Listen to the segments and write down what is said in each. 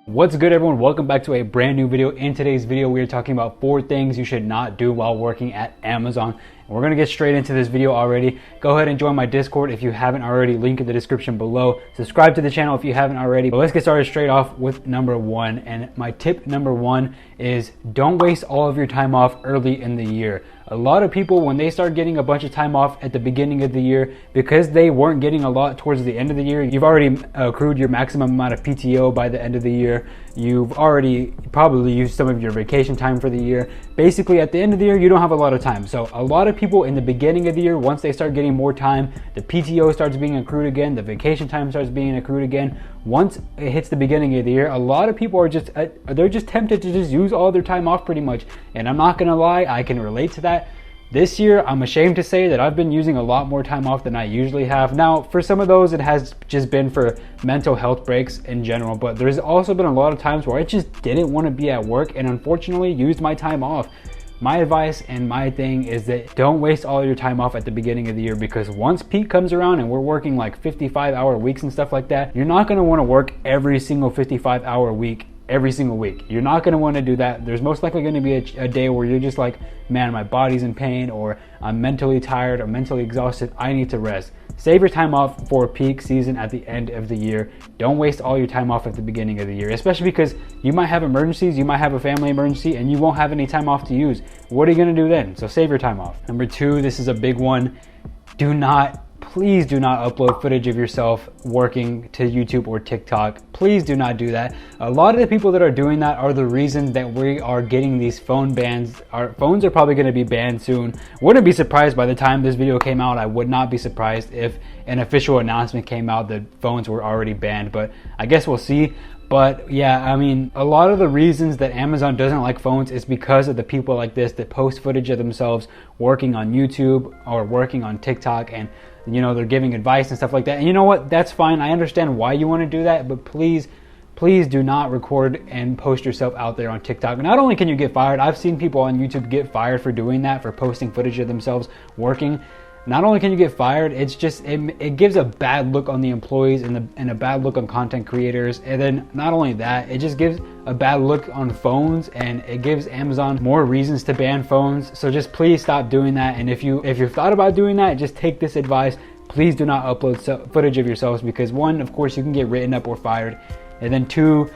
What's good, everyone? Welcome back to a brand new video. In today's video, we are talking about 4 things you should not do while working at Amazon. And we're gonna get straight into this video already. Go ahead and join my Discord if you haven't already, link in the description below. Subscribe to the channel if you haven't already. But let's get started straight off with number 1. And my tip number 1 is don't waste all of your time off early in the year. A lot of people, when they start getting a bunch of time off at the beginning of the year, because they weren't getting a lot towards the end of the year, you've already accrued your maximum amount of PTO by the end of the year. You've already probably used some of your vacation time for the year. Basically, at the end of the year, you don't have a lot of time. So a lot of people in the beginning of the year, once they start getting more time, the PTO starts being accrued again, the vacation time starts being accrued again. Once it hits the beginning of the year, a lot of people are just, they're just tempted to just use all their time off pretty much. And I'm not gonna lie, I can relate to that. This year, I'm ashamed to say that I've been using a lot more time off than I usually have. Now, for some of those, it has just been for mental health breaks in general, but there's also been a lot of times where I just didn't want to be at work and unfortunately used my time off. My advice and my thing is that don't waste all your time off at the beginning of the year, because once peak comes around and we're working like 55-hour weeks and stuff like that, you're not going to want to work every single 55-hour week every single week. You're not going to want to do that. There's most likely going to be a day where you're just like, man, my body's in pain, or I'm mentally tired or mentally exhausted. I need to rest. Save your time off for peak season at the end of the year. Don't waste all your time off at the beginning of the year, especially because you might have emergencies, you might have a family emergency, and you won't have any time off to use. What are you going to do then? So save your time off. Number 2, this is a big one. Please do not upload footage of yourself working to YouTube or TikTok. Please do not do that. A lot of the people that are doing that are the reason that we are getting these phone bans. Our phones are probably going to be banned soon. Wouldn't be surprised by the time this video came out. I would not be surprised if an official announcement came out that phones were already banned, but I guess we'll see. But yeah, I mean, a lot of the reasons that Amazon doesn't like phones is because of the people like this that post footage of themselves working on YouTube or working on TikTok, and you know, they're giving advice and stuff like that. And you know what? That's fine. I understand why you want to do that, but please do not record and post yourself out there on TikTok. Not only can you get fired, I've seen people on YouTube get fired for doing that, for posting footage of themselves working. Not only can you get fired, it's just, it gives a bad look on the employees and a bad look on content creators. And then not only that, it just gives a bad look on phones, and it gives Amazon more reasons to ban phones. So just please stop doing that. And if you've thought about doing that, just take this advice. Please do not upload footage of yourselves, because 1, of course, you can get written up or fired. And then 2,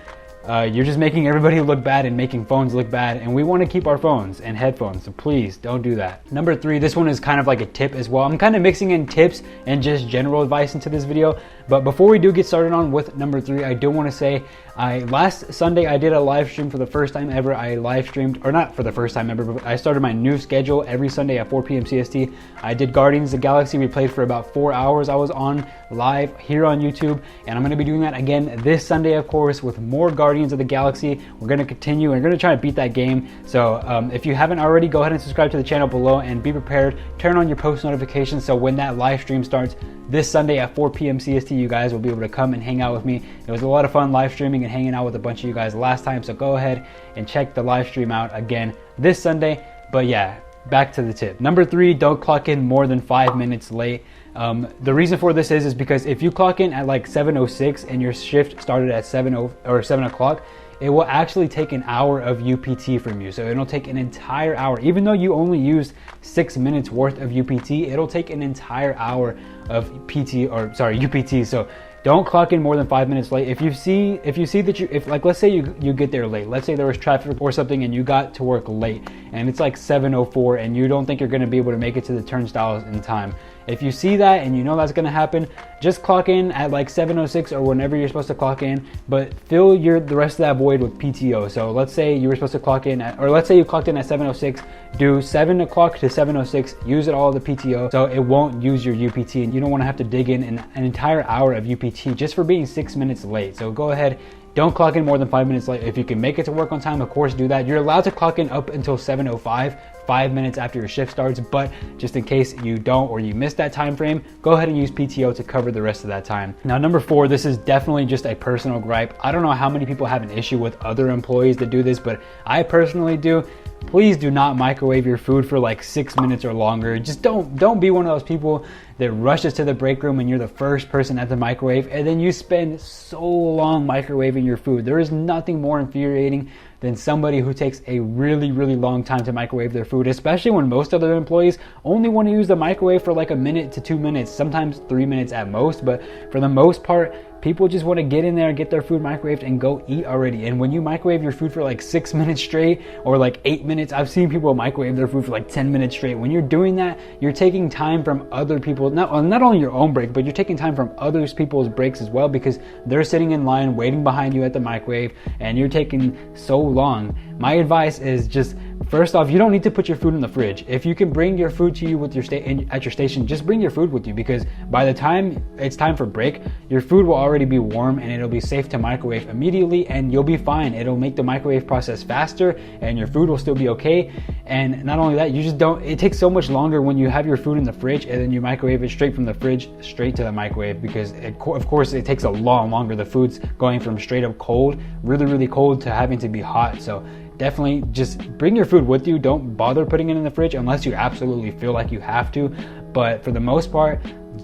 you're just making everybody look bad and making phones look bad, and we want to keep our phones and headphones, so please don't do that. Number 3, this one is kind of like a tip as well. I'm kind of mixing in tips and just general advice into this video, but before we do get started on with number 3, I do want to say last Sunday I did a live stream for the first time ever. I live streamed, or not for the first time ever, but I started my new schedule every Sunday at 4 p.m. CST. I did Guardians of the Galaxy. We played for about 4 hours. I was on live here on YouTube, and I'm going to be doing that again this Sunday, of course, with more Guardians of the Galaxy. We're going to continue and we're going to try to beat that game. So if you haven't already, go ahead and subscribe to the channel below, and be prepared. Turn on your post notifications so when that live stream starts this Sunday at 4 p.m. CST, you guys will be able to come and hang out with me. It was a lot of fun live streaming and hanging out with a bunch of you guys last time, so go ahead and check the live stream out again this Sunday. But yeah, back to the tip. Number 3, don't clock in more than 5 minutes late. The reason for this is because if you clock in at like 7:06 and your shift started at 7 o'clock, it will actually take an hour of UPT from you. So it'll take an entire hour. Even though you only used 6 minutes worth of UPT, it'll take an entire hour of UPT. So don't clock in more than 5 minutes late. If you see that like, let's say you get there late. Let's say there was traffic or something and you got to work late and it's like 7:04 and you don't think you're going to be able to make it to the turnstiles in time. If you see that and you know that's going to happen, just clock in at like 7:06 or whenever you're supposed to clock in, but fill the rest of that void with PTO. So let's say you were supposed to clock in at, or let's say you clocked in at 7:06, do 7 o'clock to 7:06, use it all the PTO so it won't use your UPT, and you don't want to have to dig in an entire hour of UPT just for being 6 minutes late. So go ahead, don't clock in more than 5 minutes late. If you can make it to work on time, of course, do that. You're allowed to clock in up until 7:05, 5 minutes after your shift starts, but just in case you don't or you miss that time frame, go ahead and use PTO to cover the rest of that time. Now, number 4, this is definitely just a personal gripe. I don't know how many people have an issue with other employees that do this, but I personally do. Please do not microwave your food for like 6 minutes or longer. Just don't be one of those people that rushes to the break room and you're the first person at the microwave, and then you spend so long microwaving your food. There is nothing more infuriating than somebody who takes a really, really long time to microwave their food, especially when most other employees only want to use the microwave for like a minute to 2 minutes, sometimes 3 minutes at most. But for the most part, people just want to get in there and get their food microwaved and go eat already. And when you microwave your food for like 6 minutes straight or like 8 minutes, I've seen people microwave their food for like 10 minutes straight. When you're doing that, you're taking time from other people, not only your own break, but you're taking time from other people's breaks as well, because they're sitting in line waiting behind you at the microwave and you're taking so long. My advice is just, first off, you don't need to put your food in the fridge. If you can bring your food to you with your at your station, just bring your food with you, because by the time it's time for break, your food will already be warm and it'll be safe to microwave immediately, and you'll be fine. It'll make the microwave process faster and your food will still be okay. And not only that, it takes so much longer when you have your food in the fridge and then you microwave it straight from the fridge straight to the microwave, because of course it takes a lot longer. The food's going from straight up cold, really, really cold, to having to be hot. So definitely just bring your food with you. Don't bother putting it in the fridge unless you absolutely feel like you have to. But for the most part,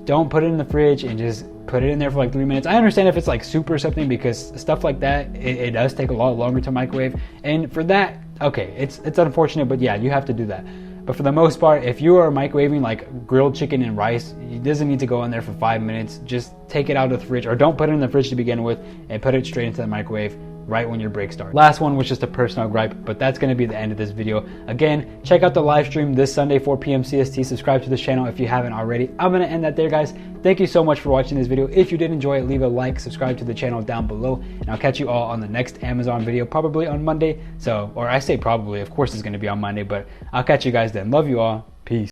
don't put it in the fridge and just put it in there for like 3 minutes. I understand if it's like soup or something, because stuff like that, it does take a lot longer to microwave. And for that, okay, it's unfortunate, but yeah, you have to do that. But for the most part, if you are microwaving like grilled chicken and rice, it doesn't need to go in there for 5 minutes. Just take it out of the fridge, or don't put it in the fridge to begin with, and put it straight into the microwave right when your break starts. Last one was just a personal gripe, but that's going to be the end of this video. Again, check out the live stream this Sunday, 4 p.m. CST. Subscribe to the channel if you haven't already. I'm going to end that there, guys. Thank you so much for watching this video. If you did enjoy it, leave a like, subscribe to the channel down below, and I'll catch you all on the next Amazon video, probably on Monday. Or I say probably, of course it's going to be on Monday, but I'll catch you guys then. Love you all. Peace.